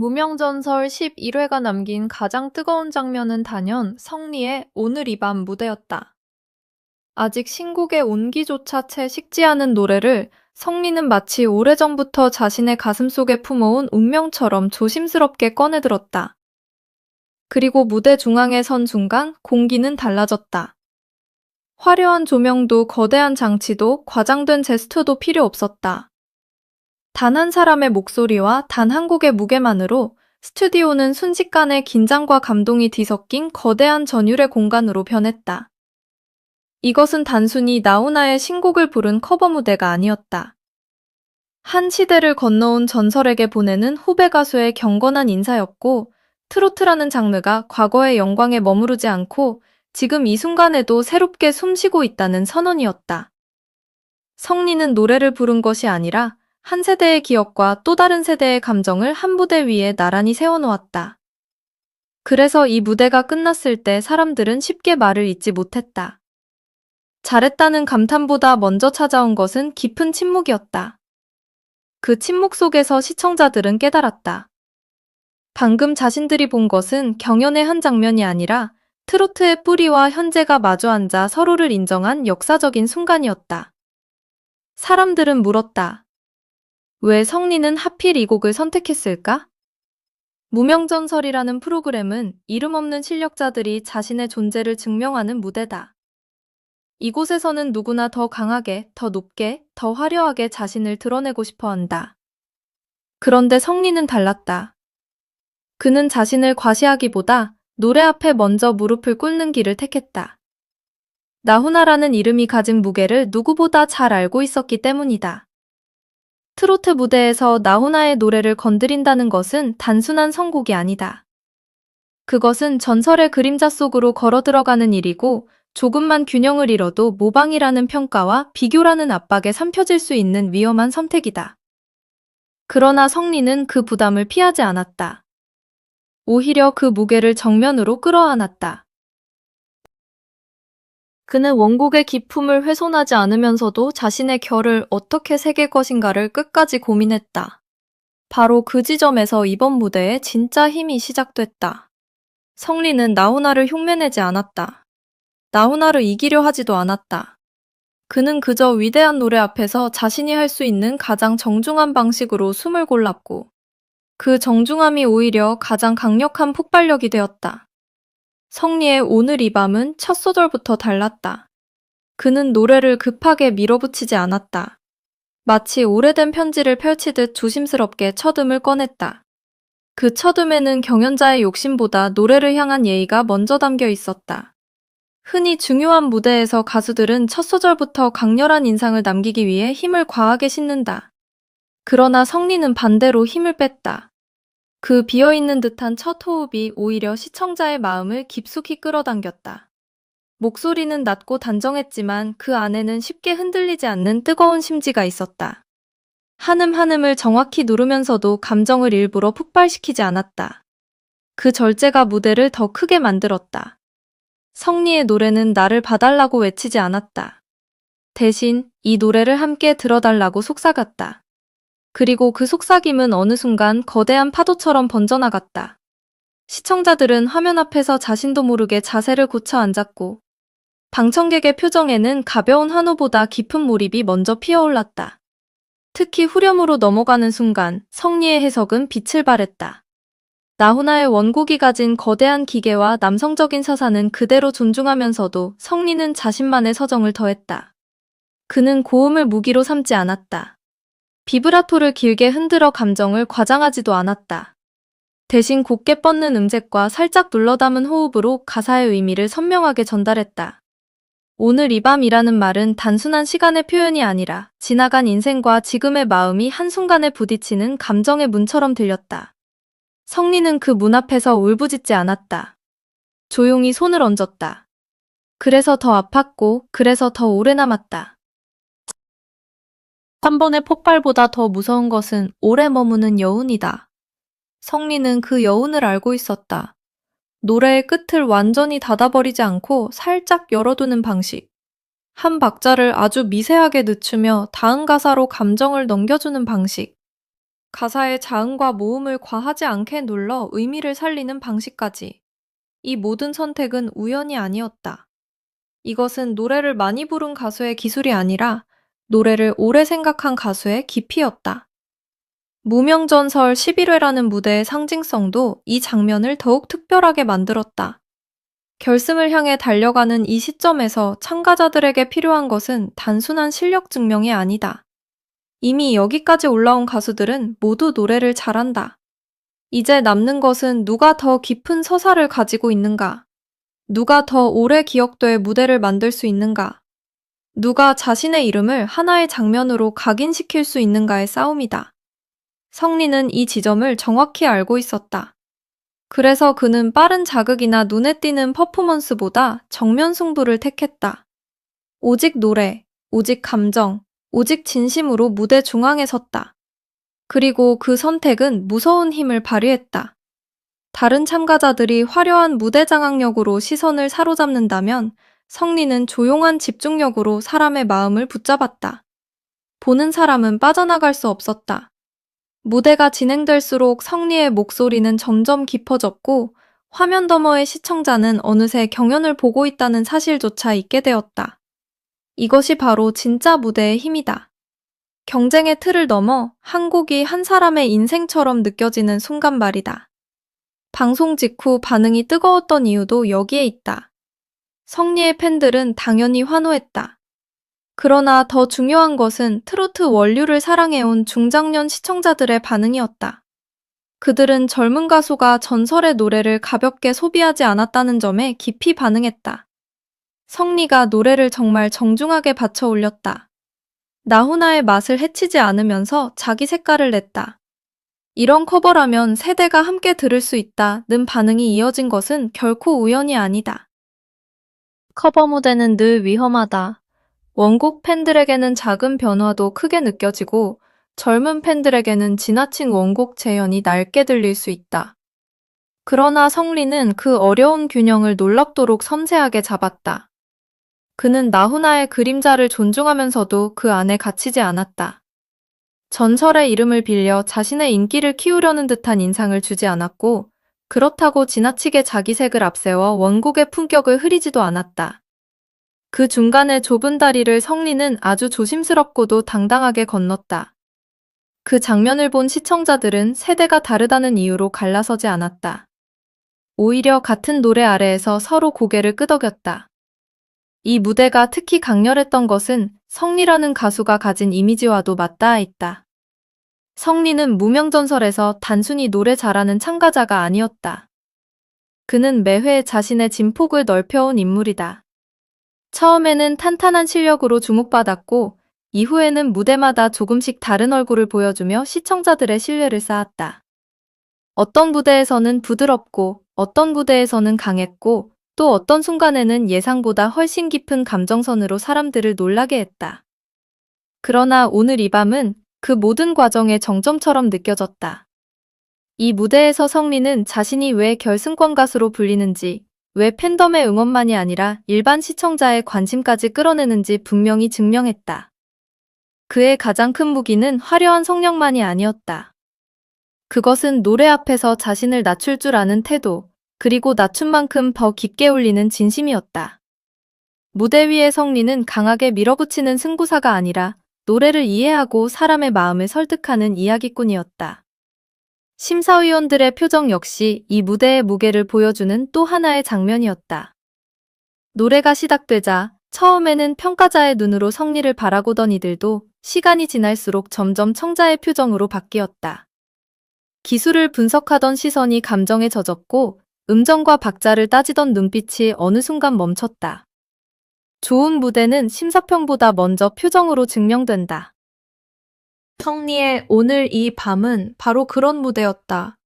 무명전설 11회가 남긴 가장 뜨거운 장면은 단연 성리의 오늘 이 밤 무대였다. 아직 신곡의 온기조차 채 식지 않은 노래를 성리는 마치 오래전부터 자신의 가슴속에 품어온 운명처럼 조심스럽게 꺼내들었다. 그리고 무대 중앙에 선 순간 공기는 달라졌다. 화려한 조명도 거대한 장치도 과장된 제스처도 필요 없었다. 단 한 사람의 목소리와 단 한 곡의 무게만으로 스튜디오는 순식간에 긴장과 감동이 뒤섞인 거대한 전율의 공간으로 변했다. 이것은 단순히 나훈아의 신곡을 부른 커버 무대가 아니었다. 한 시대를 건너온 전설에게 보내는 후배 가수의 경건한 인사였고, 트로트라는 장르가 과거의 영광에 머무르지 않고 지금 이 순간에도 새롭게 숨쉬고 있다는 선언이었다. 성리는 노래를 부른 것이 아니라 한 세대의 기억과 또 다른 세대의 감정을 한 무대 위에 나란히 세워놓았다. 그래서 이 무대가 끝났을 때 사람들은 쉽게 말을 잇지 못했다. 잘했다는 감탄보다 먼저 찾아온 것은 깊은 침묵이었다. 그 침묵 속에서 시청자들은 깨달았다. 방금 자신들이 본 것은 경연의 한 장면이 아니라 트로트의 뿌리와 현재가 마주 앉아 서로를 인정한 역사적인 순간이었다. 사람들은 물었다. 왜 성리는 하필 이 곡을 선택했을까? 무명전설이라는 프로그램은 이름 없는 실력자들이 자신의 존재를 증명하는 무대다. 이곳에서는 누구나 더 강하게, 더 높게, 더 화려하게 자신을 드러내고 싶어 한다. 그런데 성리는 달랐다. 그는 자신을 과시하기보다 노래 앞에 먼저 무릎을 꿇는 길을 택했다. 나훈아라는 이름이 가진 무게를 누구보다 잘 알고 있었기 때문이다. 트로트 무대에서 나훈아의 노래를 건드린다는 것은 단순한 선곡이 아니다. 그것은 전설의 그림자 속으로 걸어 들어가는 일이고, 조금만 균형을 잃어도 모방이라는 평가와 비교라는 압박에 삼켜질 수 있는 위험한 선택이다. 그러나 성리는 그 부담을 피하지 않았다. 오히려 그 무게를 정면으로 끌어안았다. 그는 원곡의 기품을 훼손하지 않으면서도 자신의 결을 어떻게 새길 것인가를 끝까지 고민했다. 바로 그 지점에서 이번 무대에 진짜 힘이 시작됐다. 성리는 나훈아를 흉내내지 않았다. 나훈아를 이기려 하지도 않았다. 그는 그저 위대한 노래 앞에서 자신이 할 수 있는 가장 정중한 방식으로 숨을 골랐고, 그 정중함이 오히려 가장 강력한 폭발력이 되었다. 성리의 오늘 이 밤은 첫 소절부터 달랐다. 그는 노래를 급하게 밀어붙이지 않았다. 마치 오래된 편지를 펼치듯 조심스럽게 첫음을 꺼냈다. 그 첫음에는 경연자의 욕심보다 노래를 향한 예의가 먼저 담겨 있었다. 흔히 중요한 무대에서 가수들은 첫 소절부터 강렬한 인상을 남기기 위해 힘을 과하게 싣는다. 그러나 성리는 반대로 힘을 뺐다. 그 비어있는 듯한 첫 호흡이 오히려 시청자의 마음을 깊숙이 끌어당겼다. 목소리는 낮고 단정했지만 그 안에는 쉽게 흔들리지 않는 뜨거운 심지가 있었다. 한음 한음을 정확히 누르면서도 감정을 일부러 폭발시키지 않았다. 그 절제가 무대를 더 크게 만들었다. 성리의 노래는 나를 봐달라고 외치지 않았다. 대신 이 노래를 함께 들어달라고 속삭였다. 그리고 그 속삭임은 어느 순간 거대한 파도처럼 번져나갔다. 시청자들은 화면 앞에서 자신도 모르게 자세를 고쳐 앉았고, 방청객의 표정에는 가벼운 환호보다 깊은 몰입이 먼저 피어올랐다. 특히 후렴으로 넘어가는 순간 성리의 해석은 빛을 발했다. 나훈아의 원곡이 가진 거대한 기계와 남성적인 서사는 그대로 존중하면서도 성리는 자신만의 서정을 더했다. 그는 고음을 무기로 삼지 않았다. 비브라토를 길게 흔들어 감정을 과장하지도 않았다. 대신 곱게 뻗는 음색과 살짝 눌러담은 호흡으로 가사의 의미를 선명하게 전달했다. 오늘 이 밤이라는 말은 단순한 시간의 표현이 아니라 지나간 인생과 지금의 마음이 한순간에 부딪히는 감정의 문처럼 들렸다. 성리는 그 문 앞에서 울부짖지 않았다. 조용히 손을 얹었다. 그래서 더 아팠고, 그래서 더 오래 남았다. 한 번의 폭발보다 더 무서운 것은 오래 머무는 여운이다. 성리는 그 여운을 알고 있었다. 노래의 끝을 완전히 닫아버리지 않고 살짝 열어두는 방식. 한 박자를 아주 미세하게 늦추며 다음 가사로 감정을 넘겨주는 방식. 가사의 자음과 모음을 과하지 않게 눌러 의미를 살리는 방식까지. 이 모든 선택은 우연이 아니었다. 이것은 노래를 많이 부른 가수의 기술이 아니라 노래를 오래 생각한 가수의 깊이였다. 무명전설 11회라는 무대의 상징성도 이 장면을 더욱 특별하게 만들었다. 결승을 향해 달려가는 이 시점에서 참가자들에게 필요한 것은 단순한 실력 증명이 아니다. 이미 여기까지 올라온 가수들은 모두 노래를 잘한다. 이제 남는 것은 누가 더 깊은 서사를 가지고 있는가? 누가 더 오래 기억될 무대를 만들 수 있는가? 누가 자신의 이름을 하나의 장면으로 각인시킬 수 있는가의 싸움이다. 성리는 이 지점을 정확히 알고 있었다. 그래서 그는 빠른 자극이나 눈에 띄는 퍼포먼스보다 정면 승부를 택했다. 오직 노래, 오직 감정, 오직 진심으로 무대 중앙에 섰다. 그리고 그 선택은 무서운 힘을 발휘했다. 다른 참가자들이 화려한 무대 장악력으로 시선을 사로잡는다면 성리는 조용한 집중력으로 사람의 마음을 붙잡았다. 보는 사람은 빠져나갈 수 없었다. 무대가 진행될수록 성리의 목소리는 점점 깊어졌고 화면 너머의 시청자는 어느새 경연을 보고 있다는 사실조차 잊게 되었다. 이것이 바로 진짜 무대의 힘이다. 경쟁의 틀을 넘어 한 곡이 한 사람의 인생처럼 느껴지는 순간 말이다. 방송 직후 반응이 뜨거웠던 이유도 여기에 있다. 성리의 팬들은 당연히 환호했다. 그러나 더 중요한 것은 트로트 원류를 사랑해온 중장년 시청자들의 반응이었다. 그들은 젊은 가수가 전설의 노래를 가볍게 소비하지 않았다는 점에 깊이 반응했다. 성리가 노래를 정말 정중하게 바쳐 올렸다. 나훈아의 맛을 해치지 않으면서 자기 색깔을 냈다. 이런 커버라면 세대가 함께 들을 수 있다는 반응이 이어진 것은 결코 우연이 아니다. 커버 무대는 늘 위험하다. 원곡 팬들에게는 작은 변화도 크게 느껴지고 젊은 팬들에게는 지나친 원곡 재현이 낡게 들릴 수 있다. 그러나 성리는 그 어려운 균형을 놀랍도록 섬세하게 잡았다. 그는 나훈아의 그림자를 존중하면서도 그 안에 갇히지 않았다. 전설의 이름을 빌려 자신의 인기를 키우려는 듯한 인상을 주지 않았고 그렇다고 지나치게 자기 색을 앞세워 원곡의 품격을 흐리지도 않았다. 그 중간의 좁은 다리를 성리는 아주 조심스럽고도 당당하게 건넜다. 그 장면을 본 시청자들은 세대가 다르다는 이유로 갈라서지 않았다. 오히려 같은 노래 아래에서 서로 고개를 끄덕였다. 이 무대가 특히 강렬했던 것은 성리라는 가수가 가진 이미지와도 맞닿아 있다. 성리는 무명전설에서 단순히 노래 잘하는 참가자가 아니었다. 그는 매회 자신의 진폭을 넓혀온 인물이다. 처음에는 탄탄한 실력으로 주목받았고 이후에는 무대마다 조금씩 다른 얼굴을 보여주며 시청자들의 신뢰를 쌓았다. 어떤 무대에서는 부드럽고 어떤 무대에서는 강했고 또 어떤 순간에는 예상보다 훨씬 깊은 감정선으로 사람들을 놀라게 했다. 그러나 오늘 이 밤은 그 모든 과정의 정점처럼 느껴졌다. 이 무대에서 성리는 자신이 왜 결승권 가수로 불리는지 왜 팬덤의 응원만이 아니라 일반 시청자의 관심까지 끌어내는지 분명히 증명했다. 그의 가장 큰 무기는 화려한 성량만이 아니었다. 그것은 노래 앞에서 자신을 낮출 줄 아는 태도, 그리고 낮춘 만큼 더 깊게 울리는 진심이었다. 무대 위의 성리는 강하게 밀어붙이는 승부사가 아니라 노래를 이해하고 사람의 마음을 설득하는 이야기꾼이었다. 심사위원들의 표정 역시 이 무대의 무게를 보여주는 또 하나의 장면이었다. 노래가 시작되자 처음에는 평가자의 눈으로 성리를 바라보던 이들도 시간이 지날수록 점점 청자의 표정으로 바뀌었다. 기술을 분석하던 시선이 감정에 젖었고 음정과 박자를 따지던 눈빛이 어느 순간 멈췄다. 좋은 무대는 심사평보다 먼저 표정으로 증명된다. 성리의 오늘 이 밤은 바로 그런 무대였다.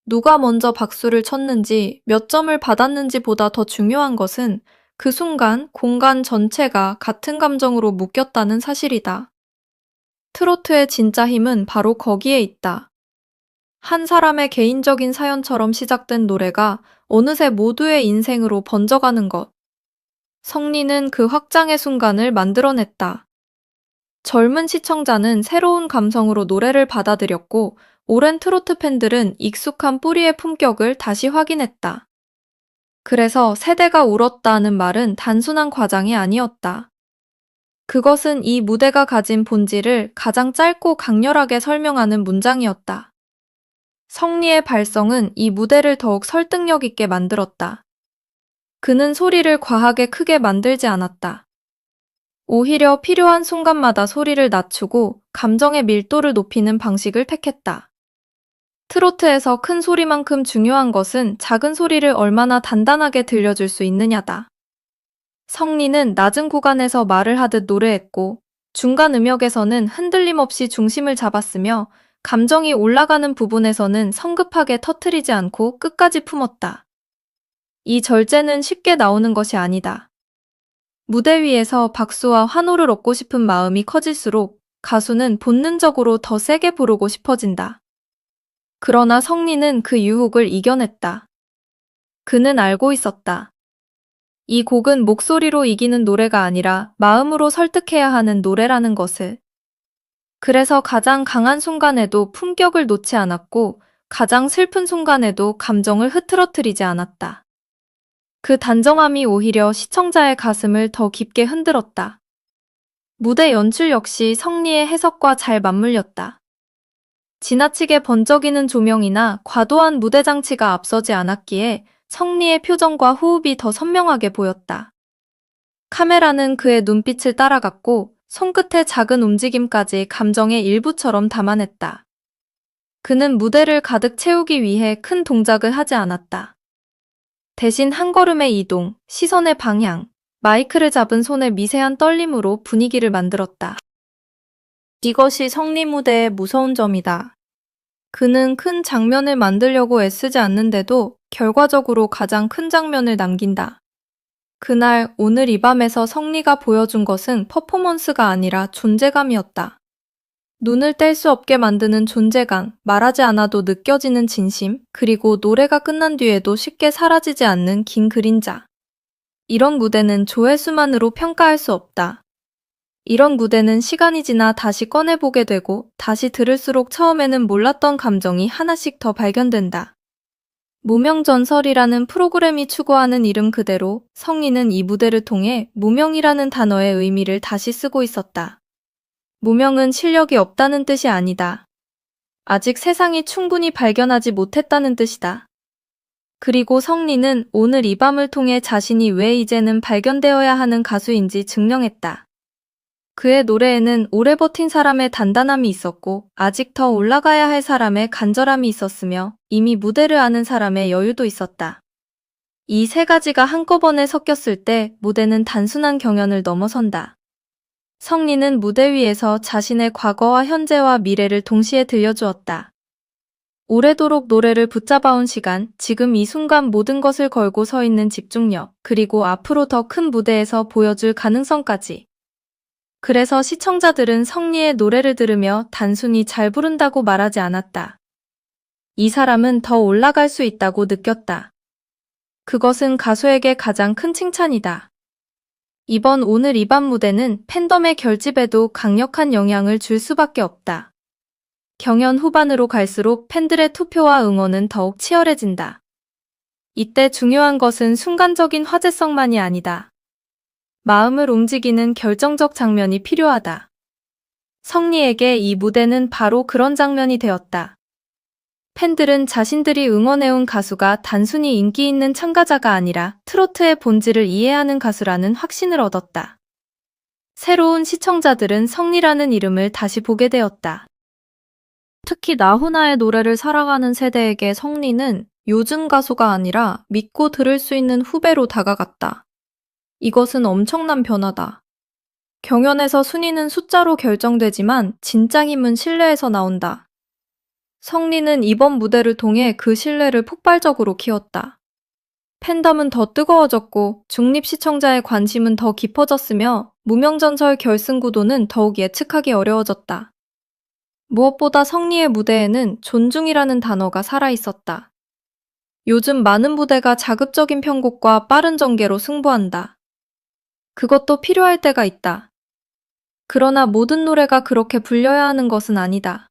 누가 먼저 박수를 쳤는지 몇 점을 받았는지 보다 더 중요한 것은 그 순간 공간 전체가 같은 감정으로 묶였다는 사실이다. 트로트의 진짜 힘은 바로 거기에 있다. 한 사람의 개인적인 사연처럼 시작된 노래가 어느새 모두의 인생으로 번져가는 것. 성리는 그 확장의 순간을 만들어냈다. 젊은 시청자는 새로운 감성으로 노래를 받아들였고, 오랜 트로트 팬들은 익숙한 뿌리의 품격을 다시 확인했다. 그래서 세대가 울었다는 말은 단순한 과장이 아니었다. 그것은 이 무대가 가진 본질을 가장 짧고 강렬하게 설명하는 문장이었다. 성리의 발성은 이 무대를 더욱 설득력 있게 만들었다. 그는 소리를 과하게 크게 만들지 않았다. 오히려 필요한 순간마다 소리를 낮추고 감정의 밀도를 높이는 방식을 택했다. 트로트에서 큰 소리만큼 중요한 것은 작은 소리를 얼마나 단단하게 들려줄 수 있느냐다. 성리는 낮은 구간에서 말을 하듯 노래했고, 중간 음역에서는 흔들림 없이 중심을 잡았으며, 감정이 올라가는 부분에서는 성급하게 터트리지 않고 끝까지 품었다. 이 절제는 쉽게 나오는 것이 아니다. 무대 위에서 박수와 환호를 얻고 싶은 마음이 커질수록 가수는 본능적으로 더 세게 부르고 싶어진다. 그러나 성리는 그 유혹을 이겨냈다. 그는 알고 있었다. 이 곡은 목소리로 이기는 노래가 아니라 마음으로 설득해야 하는 노래라는 것을. 그래서 가장 강한 순간에도 품격을 놓지 않았고, 가장 슬픈 순간에도 감정을 흐트러뜨리지 않았다. 그 단정함이 오히려 시청자의 가슴을 더 깊게 흔들었다. 무대 연출 역시 성리의 해석과 잘 맞물렸다. 지나치게 번쩍이는 조명이나 과도한 무대 장치가 앞서지 않았기에 성리의 표정과 호흡이 더 선명하게 보였다. 카메라는 그의 눈빛을 따라갔고 손끝의 작은 움직임까지 감정의 일부처럼 담아냈다. 그는 무대를 가득 채우기 위해 큰 동작을 하지 않았다. 대신 한 걸음의 이동, 시선의 방향, 마이크를 잡은 손의 미세한 떨림으로 분위기를 만들었다. 이것이 성리 무대의 무서운 점이다. 그는 큰 장면을 만들려고 애쓰지 않는데도 결과적으로 가장 큰 장면을 남긴다. 그날 오늘 이 밤에서 성리가 보여준 것은 퍼포먼스가 아니라 존재감이었다. 눈을 뗄 수 없게 만드는 존재감, 말하지 않아도 느껴지는 진심, 그리고 노래가 끝난 뒤에도 쉽게 사라지지 않는 긴 그림자. 이런 무대는 조회수만으로 평가할 수 없다. 이런 무대는 시간이 지나 다시 꺼내보게 되고 다시 들을수록 처음에는 몰랐던 감정이 하나씩 더 발견된다. 무명전설이라는 프로그램이 추구하는 이름 그대로 성리는 이 무대를 통해 무명이라는 단어의 의미를 다시 쓰고 있었다. 무명은 실력이 없다는 뜻이 아니다. 아직 세상이 충분히 발견하지 못했다는 뜻이다. 그리고 성리는 오늘 이 밤을 통해 자신이 왜 이제는 발견되어야 하는 가수인지 증명했다. 그의 노래에는 오래 버틴 사람의 단단함이 있었고 아직 더 올라가야 할 사람의 간절함이 있었으며 이미 무대를 아는 사람의 여유도 있었다. 이 세 가지가 한꺼번에 섞였을 때 무대는 단순한 경연을 넘어선다. 성리는 무대 위에서 자신의 과거와 현재와 미래를 동시에 들려주었다. 오래도록 노래를 붙잡아온 시간, 지금 이 순간 모든 것을 걸고 서 있는 집중력, 그리고 앞으로 더 큰 무대에서 보여줄 가능성까지. 그래서 시청자들은 성리의 노래를 들으며 단순히 잘 부른다고 말하지 않았다. 이 사람은 더 올라갈 수 있다고 느꼈다. 그것은 가수에게 가장 큰 칭찬이다. 이번 오늘 이 밤 무대는 팬덤의 결집에도 강력한 영향을 줄 수밖에 없다. 경연 후반으로 갈수록 팬들의 투표와 응원은 더욱 치열해진다. 이때 중요한 것은 순간적인 화제성만이 아니다. 마음을 움직이는 결정적 장면이 필요하다. 성리에게 이 무대는 바로 그런 장면이 되었다. 팬들은 자신들이 응원해온 가수가 단순히 인기 있는 참가자가 아니라 트로트의 본질을 이해하는 가수라는 확신을 얻었다. 새로운 시청자들은 성리라는 이름을 다시 보게 되었다. 특히 나훈아의 노래를 사랑하는 세대에게 성리는 요즘 가수가 아니라 믿고 들을 수 있는 후배로 다가갔다. 이것은 엄청난 변화다. 경연에서 순위는 숫자로 결정되지만 진짜 힘은 신뢰에서 나온다. 성리는 이번 무대를 통해 그 신뢰를 폭발적으로 키웠다. 팬덤은 더 뜨거워졌고 중립 시청자의 관심은 더 깊어졌으며 무명전설 결승 구도는 더욱 예측하기 어려워졌다. 무엇보다 성리의 무대에는 존중이라는 단어가 살아있었다. 요즘 많은 무대가 자극적인 편곡과 빠른 전개로 승부한다. 그것도 필요할 때가 있다. 그러나 모든 노래가 그렇게 불려야 하는 것은 아니다.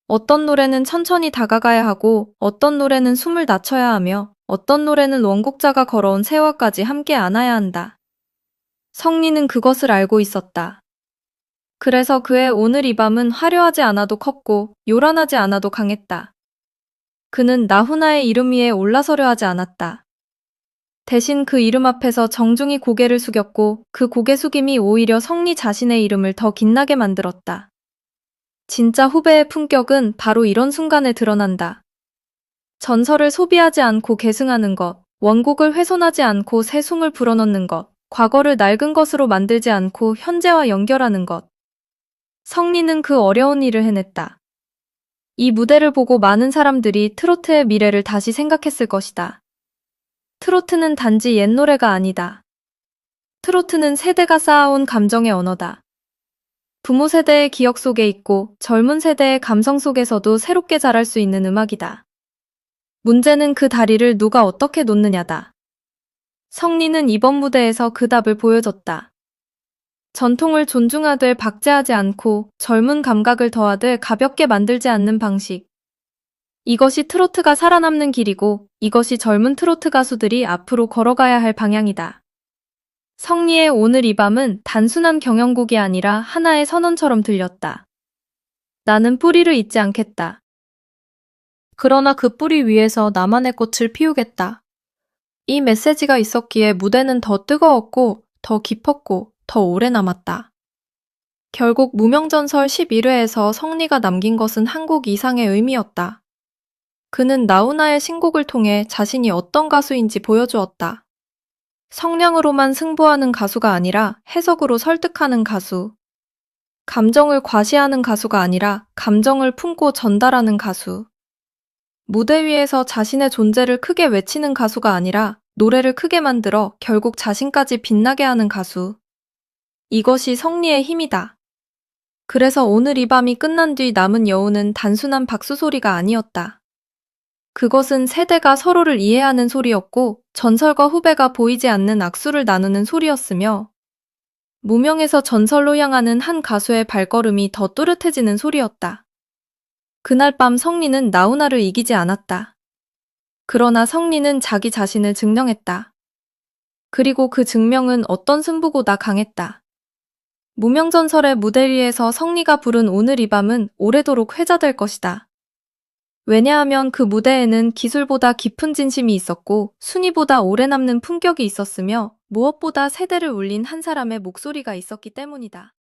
어떤 노래는 천천히 다가가야 하고, 어떤 노래는 숨을 낮춰야 하며, 어떤 노래는 원곡자가 걸어온 세월까지 함께 안아야 한다. 성리는 그것을 알고 있었다. 그래서 그의 오늘 이 밤은 화려하지 않아도 컸고, 요란하지 않아도 강했다. 그는 나훈아의 이름 위에 올라서려 하지 않았다. 대신 그 이름 앞에서 정중히 고개를 숙였고, 그 고개 숙임이 오히려 성리 자신의 이름을 더 빛나게 만들었다. 진짜 후배의 품격은 바로 이런 순간에 드러난다. 전설을 소비하지 않고 계승하는 것, 원곡을 훼손하지 않고 새 숨을 불어넣는 것, 과거를 낡은 것으로 만들지 않고 현재와 연결하는 것. 성리는 그 어려운 일을 해냈다. 이 무대를 보고 많은 사람들이 트로트의 미래를 다시 생각했을 것이다. 트로트는 단지 옛 노래가 아니다. 트로트는 세대가 쌓아온 감정의 언어다. 부모 세대의 기억 속에 있고 젊은 세대의 감성 속에서도 새롭게 자랄 수 있는 음악이다. 문제는 그 다리를 누가 어떻게 놓느냐다. 성리는 이번 무대에서 그 답을 보여줬다. 전통을 존중하되 박제하지 않고 젊은 감각을 더하되 가볍게 만들지 않는 방식. 이것이 트로트가 살아남는 길이고 이것이 젊은 트로트 가수들이 앞으로 걸어가야 할 방향이다. 성리의 오늘 이 밤은 단순한 경연곡이 아니라 하나의 선언처럼 들렸다. 나는 뿌리를 잊지 않겠다. 그러나 그 뿌리 위에서 나만의 꽃을 피우겠다. 이 메시지가 있었기에 무대는 더 뜨거웠고, 더 깊었고, 더 오래 남았다. 결국 무명전설 11회에서 성리가 남긴 것은 한 곡 이상의 의미였다. 그는 나훈아의 신곡을 통해 자신이 어떤 가수인지 보여주었다. 성량으로만 승부하는 가수가 아니라 해석으로 설득하는 가수. 감정을 과시하는 가수가 아니라 감정을 품고 전달하는 가수. 무대 위에서 자신의 존재를 크게 외치는 가수가 아니라 노래를 크게 만들어 결국 자신까지 빛나게 하는 가수. 이것이 성리의 힘이다. 그래서 오늘 이 밤이 끝난 뒤 남은 여우는 단순한 박수 소리가 아니었다. 그것은 세대가 서로를 이해하는 소리였고 전설과 후배가 보이지 않는 악수를 나누는 소리였으며 무명에서 전설로 향하는 한 가수의 발걸음이 더 또렷해지는 소리였다. 그날 밤 성리는 나훈아를 이기지 않았다. 그러나 성리는 자기 자신을 증명했다. 그리고 그 증명은 어떤 승부보다 강했다. 무명전설의 무대 위에서 성리가 부른 오늘 이 밤은 오래도록 회자될 것이다. 왜냐하면 그 무대에는 기술보다 깊은 진심이 있었고 순위보다 오래 남는 품격이 있었으며 무엇보다 세대를 울린 한 사람의 목소리가 있었기 때문이다.